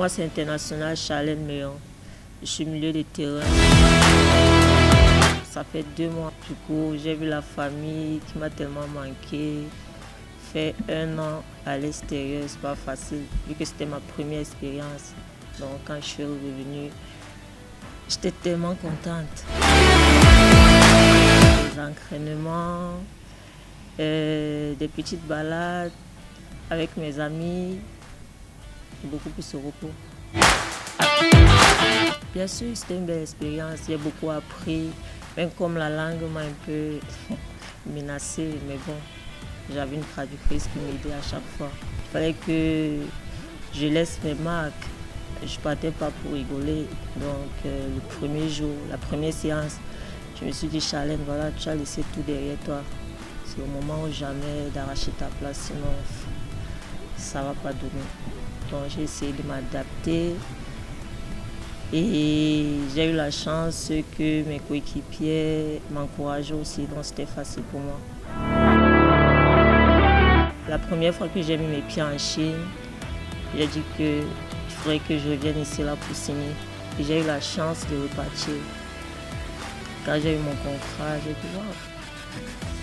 moi, c'est international, Charlène Méon. Je suis milieu de terrain. Ça fait 2 mois. Du coup, j'ai vu la famille qui m'a tellement manqué. Faire 1 an à l'extérieur, c'est pas facile, vu que c'était ma première expérience. Donc, quand je suis revenue, j'étais tellement contente. Les entraînements, des petites balades avec mes amis, et beaucoup plus au repos. Bien sûr, c'était une belle expérience, j'ai beaucoup appris, même comme la langue m'a un peu menacée, mais bon, j'avais une traductrice qui m'aidait à chaque fois. Il fallait que je laisse mes marques, je partais pas pour rigoler. Donc le premier jour, la première séance, je me suis dit, Charlène, voilà, tu as laissé tout derrière toi. C'est le moment ou jamais d'arracher ta place, sinon ça va pas donner. Donc j'ai essayé de m'adapter et j'ai eu la chance que mes coéquipiers m'encourageaient aussi, donc c'était facile pour moi. La première fois que j'ai mis mes pieds en Chine, j'ai dit qu'il faudrait que je revienne ici là pour signer. Et j'ai eu la chance de repartir. Quand j'ai eu mon contrat, j'ai dit waouh,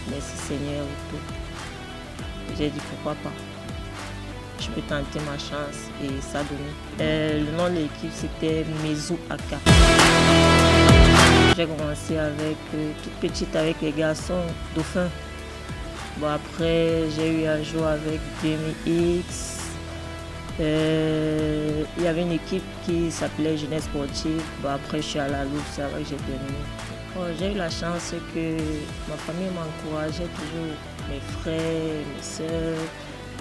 merci Seigneur et tout. J'ai dit pourquoi pas. Je peux tenter ma chance et ça a donné. Le nom de l'équipe c'était Mezu Aka. J'ai commencé avec toute petite avec les garçons dauphins. Bon, après j'ai eu à jouer avec DMX. Il y avait une équipe qui s'appelait Jeunesse Sportive. Bon, après je suis à la Loupe, c'est là que j'ai terminé. Bon, j'ai eu la chance que ma famille m'encourageait toujours. Mes frères, mes soeurs.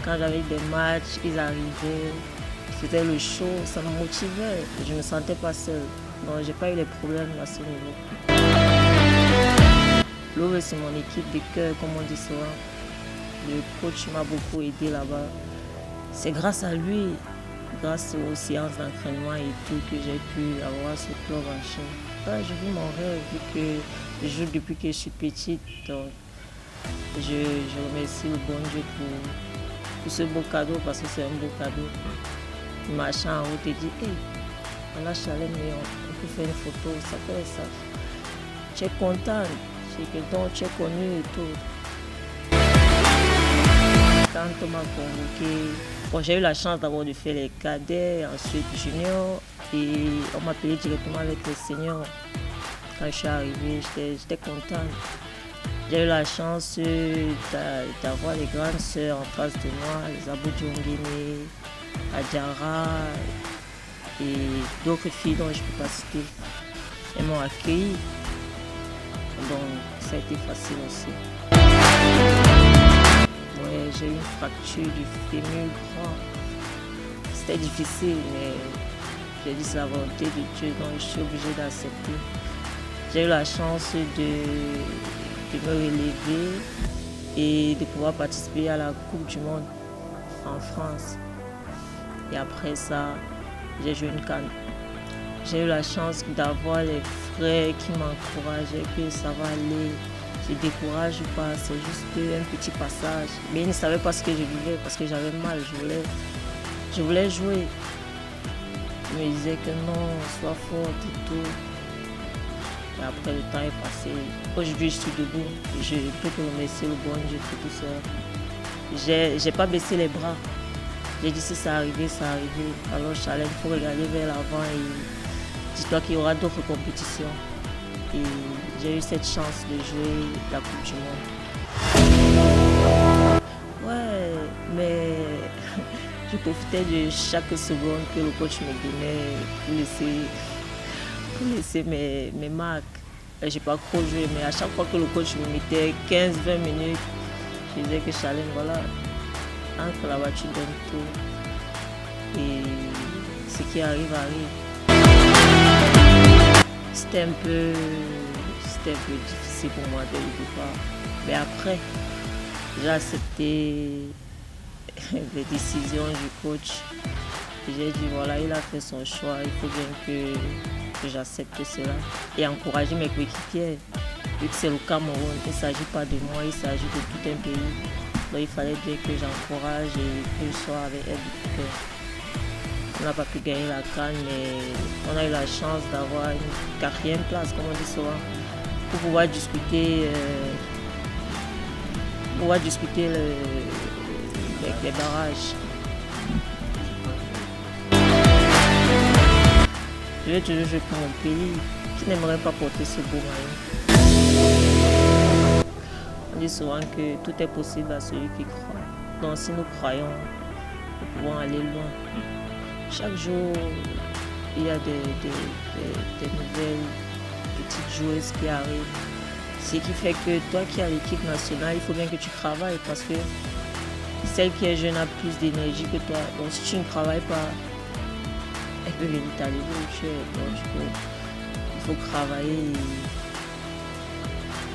Quand j'avais des matchs, ils arrivaient, ils faisaient le show, ça me motivait. Je ne me sentais pas seule. Donc j'ai pas eu les problèmes à ce niveau. L'OV, c'est mon équipe de cœur, comme on dit souvent. Le coach m'a beaucoup aidé là-bas. C'est grâce à lui, grâce aux séances d'entraînement et tout, que j'ai pu avoir ce club en Chine. Là, je vis mon rêve, vu que je joue depuis que je suis petite. Donc je remercie le bon Dieu pour ce beau cadeau, parce que c'est un beau cadeau. Le machin en haut te dit, hey, on a Charlène, mais on peut faire une photo, ça fait ça. Tu es content, tu es connu et tout. Quand on m'a convoqué, bon, j'ai eu la chance d'abord de faire les cadets, ensuite junior, et on m'a appelé directement avec les seniors. Quand je suis arrivée, j'étais contente. J'ai eu la chance d'avoir les grandes sœurs en face de moi, les Abou Djongene, Adjara et d'autres filles dont je ne peux pas citer. Elles m'ont accueilli, donc ça a été facile aussi. Ouais, j'ai eu une fracture du fémur grand. C'était difficile, mais j'ai dit c'est la volonté de Dieu, donc je suis obligée d'accepter. J'ai eu la chance de me relever et de pouvoir participer à la Coupe du Monde en France. Et après ça, j'ai joué une CAN. J'ai eu la chance d'avoir les frères qui m'encourageaient, que ça va aller. Je décourage pas, c'est juste un petit passage. Mais ils ne savaient pas ce que je vivais parce que j'avais mal, je voulais jouer. Ils me disaient que non, sois forte et tout. Et après le temps est passé. Aujourd'hui je suis debout. Je peux te remercier le bon Dieu pour tout ça. J'ai pas baissé les bras. J'ai dit si ça arrivait, ça arrivait. Alors Charlène, il faut regarder vers l'avant et dis-toi qu'il y aura d'autres compétitions. Et j'ai eu cette chance de jouer la Coupe du Monde. Ouais, mais je profitais de chaque seconde que le coach me donnait pour laisser mes marques. J'ai pas trop joué, mais à chaque fois que le coach me mettait 15-20 minutes, je disais que Charlène, voilà, entre la voiture donne tout. Et ce qui arrive, arrive. C'était un peu difficile pour moi dès le départ. Mais après, j'ai accepté les décisions du coach. J'ai dit voilà, il a fait son choix, il faut bien que j'accepte cela. Et encourager mes coéquipiers. Vu que c'est le Cameroun, il ne s'agit pas de moi, il s'agit de tout un pays. Donc il fallait bien que j'encourage et que je sois avec elle du cœur. On n'a pas pu gagner la CAN, mais on a eu la chance d'avoir une 4e place, comme on dit souvent, pour pouvoir discuter, les barrages. Je vais toujours jouer pour mon pays. Qui n'aimerait pas porter ce beau maillot? On dit souvent que tout est possible à celui qui croit. Donc si nous croyons, nous pouvons aller loin. Chaque jour, il y a des nouvelles petites joueuses qui arrivent. Ce qui fait que toi qui es à l'équipe nationale, il faut bien que tu travailles parce que celle qui est jeune a plus d'énergie que toi. Donc si tu ne travailles pas, elle peut venir t'arriver où tu es. Donc il faut travailler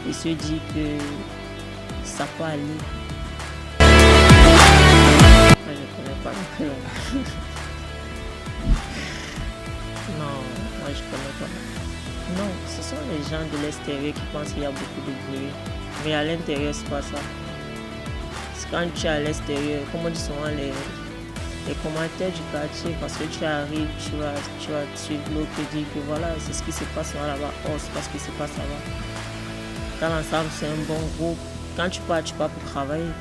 et se dire que ça peut aller. Moi, je ne connais pas le club. Non, moi je ne connais pas. Non, ce sont les gens de l'extérieur qui pensent qu'il y a beaucoup de bruit. Mais à l'intérieur, c'est pas ça. C'est quand tu es à l'extérieur, comme on dit souvent, les commentaires du quartier, parce que tu arrives, tu vas suivre l'autre et dire que voilà, c'est ce qui se passe là-bas, oh, c'est pas ce qui se passe là-bas. Dans l'ensemble, c'est un bon groupe. Quand tu pars pour travailler.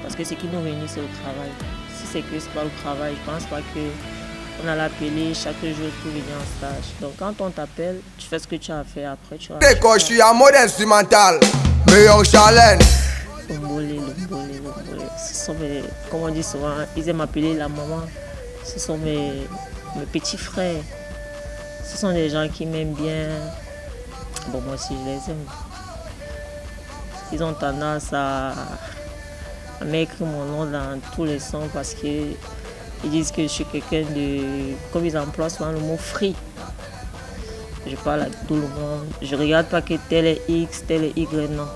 Parce que ce qui nous réunit, c'est le travail. Si c'est que c'est pas le travail, je pense pas qu'on a l'appeler chaque jour pour venir en stage. Donc quand on t'appelle, tu fais ce que tu as à faire après. Tu quand je suis en mode instrumental, meilleur challenge. L'ombolé. Ce sont mes, comme on dit souvent, ils aiment m'appeler la maman. Ce sont mes petits frères. Ce sont des gens qui m'aiment bien. Bon, moi aussi, je les aime. Ils ont tendance à m'écrire mon nom dans tous les sons parce qu'ils disent que je suis quelqu'un de... Comme ils emploient souvent le mot free. Je parle à tout le monde. Je ne regarde pas que tel est X, tel est Y, non.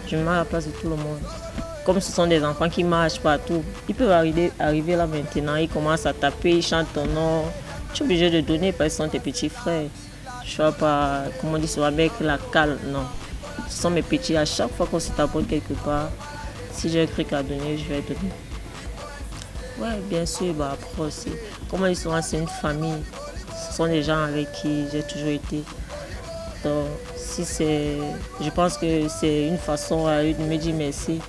Je me mets à la place de tout le monde. Comme ce sont des enfants qui marchent partout, ils peuvent arriver là maintenant, ils commencent à taper, ils chantent ton nom. Tu es obligé de donner parce qu'ils sont tes petits frères. Je ne sais pas, comment on dit souvent, avec la cale, non. Ce sont mes petits. À chaque fois qu'on se tapote quelque part, si j'ai un truc à donner, je vais donner. Ouais, bien sûr, après aussi. Comme on dit souvent, c'est une famille. Ce sont des gens avec qui j'ai toujours été. Donc, si c'est... Je pense que c'est une façon à eux de me dire merci.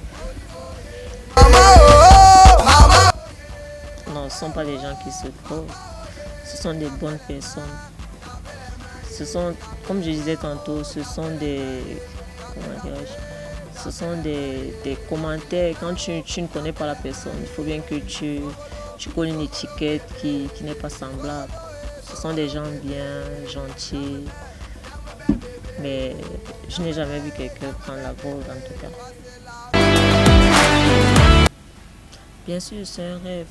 Non, ce ne sont pas des gens qui se trouvent. Ce sont des bonnes personnes. Ce sont, comme je disais tantôt, ce sont des... Comment dirais-je? Ce sont des commentaires. Quand tu ne connais pas la personne, il faut bien que tu colles une étiquette qui n'est pas semblable. Ce sont des gens bien gentils. Mais je n'ai jamais vu quelqu'un prendre la grosse en tout cas. Bien sûr, c'est un rêve.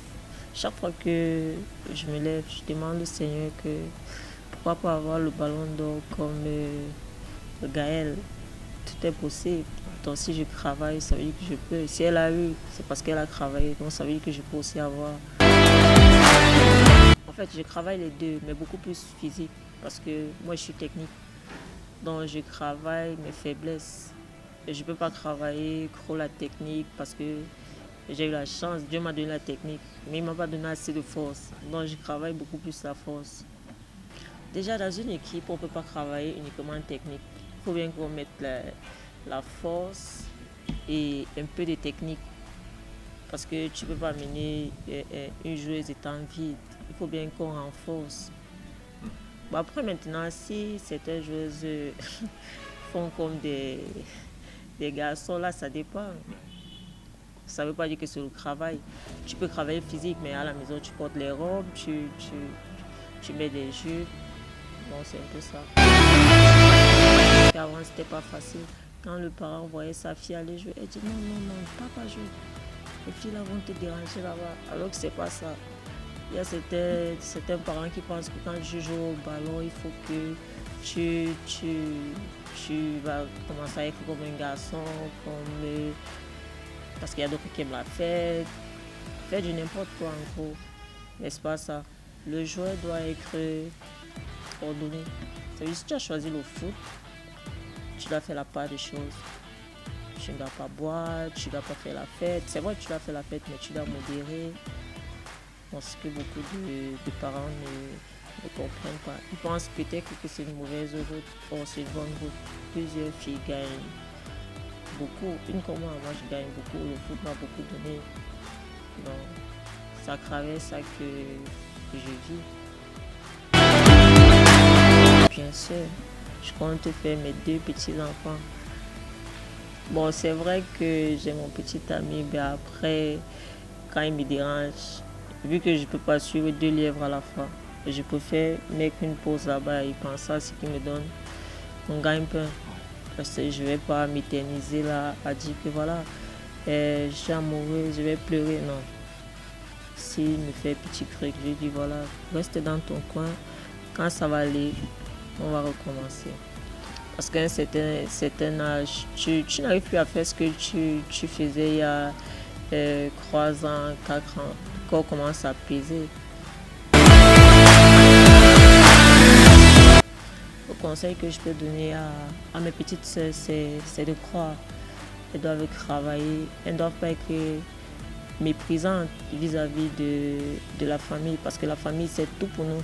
Chaque fois que je me lève, je demande au Seigneur que pourquoi pas avoir le ballon d'or comme le Gaël. Tout est possible. Donc si je travaille, ça veut dire que je peux. Si elle a eu, c'est parce qu'elle a travaillé. Donc ça veut dire que je peux aussi avoir. En fait, je travaille les deux, mais beaucoup plus physique. Parce que moi, je suis technique. Donc je travaille mes faiblesses. Et je ne peux pas travailler trop la technique parce que j'ai eu la chance, Dieu m'a donné la technique, mais il ne m'a pas donné assez de force. Donc je travaille beaucoup plus la force. Déjà dans une équipe, on ne peut pas travailler uniquement en technique. Il faut bien qu'on mette la force et un peu de technique. Parce que tu ne peux pas amener une joueuse étant vide. Il faut bien qu'on renforce. Bon, après maintenant, si certaines joueuses font comme des garçons, là ça dépend. Ça ne veut pas dire que c'est le travail. Tu peux travailler physique, mais à la maison, tu portes les robes, tu mets des jupes. Bon, c'est un peu ça. Avant, c'était pas facile. Quand le parent voyait sa fille aller jouer, elle dit non, papa joue. Les filles là vont te déranger là-bas. Alors que c'est pas ça. Il y a certains parents qui pensent que quand tu joues au ballon, il faut que tu vas commencer à être comme un garçon, parce qu'il y a d'autres qui aiment la fête. Faire du n'importe quoi en gros. Mais c'est pas ça. Le joueur doit être ordonné. C'est-à-dire si tu as choisi le foot, tu dois faire la part des choses. Tu ne dois pas boire, tu ne dois pas faire la fête. C'est vrai que tu dois faire la fête, mais tu dois modérer. pense que beaucoup de parents ne comprennent pas. Ils pensent peut-être que c'est une mauvaise route, or c'est une bonne route. Plusieurs filles gagnent beaucoup. Une comme moi je gagne beaucoup. Le foot m'a beaucoup donné. Donc, c'est à travers ça que je vis. Bien sûr, je compte faire mes 2 petits-enfants. Bon, c'est vrai que j'ai mon petit ami, mais après, quand il me dérange, vu que je ne peux pas suivre 2 lièvres à la fois, je préfère mettre une pause là-bas et penser à ce qui me donne mon gagne-pain. Parce que je ne vais pas m'éterniser là à dire que voilà, je suis amoureuse, je vais pleurer. Non. S'il me fait petit truc, je dis voilà, reste dans ton coin. Quand ça va aller, on va recommencer. Parce qu'à un certain âge, tu n'arrives plus à faire ce que tu faisais il y a 3 ans, 4 ans. Le corps commence à peser. Le conseil que je peux donner à mes petites sœurs, c'est de croire. Elles doivent travailler, elles ne doivent pas être méprisantes vis-à-vis de la famille, parce que la famille, c'est tout pour nous.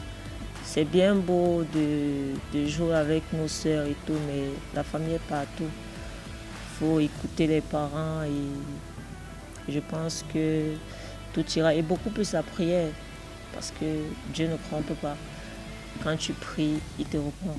C'est bien beau de jouer avec nos sœurs et tout, mais la famille est partout. Il faut écouter les parents et je pense que tout ira. Et beaucoup plus la prière, parce que Dieu ne trompe pas. Quand tu pries, il te répond.